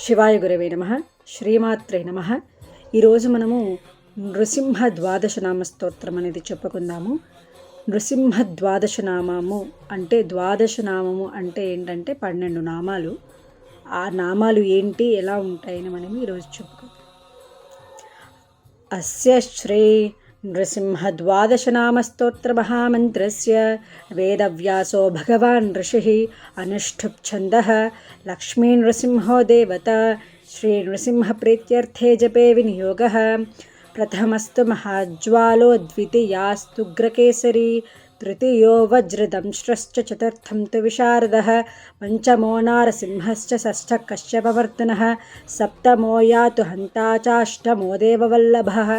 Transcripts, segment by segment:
శివాయ గురవే నమః. శ్రీమాత్రే నమః. ఈరోజు మనము నృసింహ ద్వాదశనామ స్తోత్రం అనేది చెప్పుకుందాము. నృసింహ ద్వాదశనామము అంటే ద్వాదశనామము అంటే ఏంటంటే 12 నామాలు. ఆ నామాలు ఏంటి, ఎలా ఉంటాయని మనం ఈరోజు చెప్పుకుందాం. అస్య శ్రీ నృసింహద్వాదశనామస్తోత్రమహామంత్రస్య వేదవ్యాసో భగవాన్ ఋషిః అనుష్ఠుప్ ఛందః లక్ష్మీ నృసింహో దేవతా శ్రీ నృసింహప్రీత్యర్థే జపే వినియోగः. ప్రథమస్తు మహాజ్వాలో ద్వితీయాస్తుగ్రకేసరీ తృతీయో వజ్రదంశ్రశ్చ చతుర్థం తు విశారదः పంచమో నారసింహశ్చ షష్ఠः కశ్యపవర్తనः సప్తమో యాతు హంతా చాష్టమో దేవవల్లభः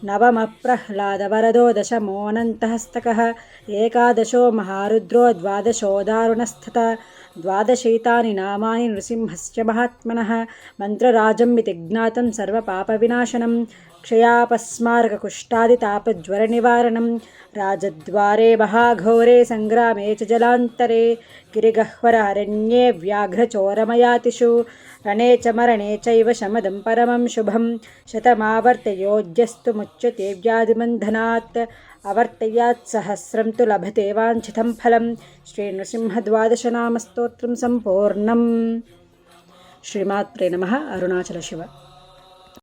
నవమ ప్రహ్లాదవరదో దశమోऽనంతహస్తకः ఏకాదశో మహారుద్రో ద్వాదశో దారుణస్థితः ద్వాదశైతాని నామాని నృసింహస్య మహాత్మనः మంత్రరాజం ఇతి జ్ఞాతం సర్వపాపవినాశనం క్షయాపస్మారకకుష్ఠాదితాపజ్వరనివారణం రాజద్వారే మహాఘోరే సంగ్రామే చ జలాంతరే గిరిగహ్వరరణ్యే వ్యాఘ్రచోరమయాతిషు రణే చ మరణే చైవ శమదం పరమం శుభం శతమావర్తయోజ్యస్తు ముచ్యతే వ్యాధిబంధనాత్ అవర్తయాత్ సహస్రం తు లభతే వాంఛితం ఫలం. శ్రీ నృసింహద్వాదశనామస్తోత్రం సంపూర్ణం. శ్రీమాత్రే నమః. అరుణాచల శివ.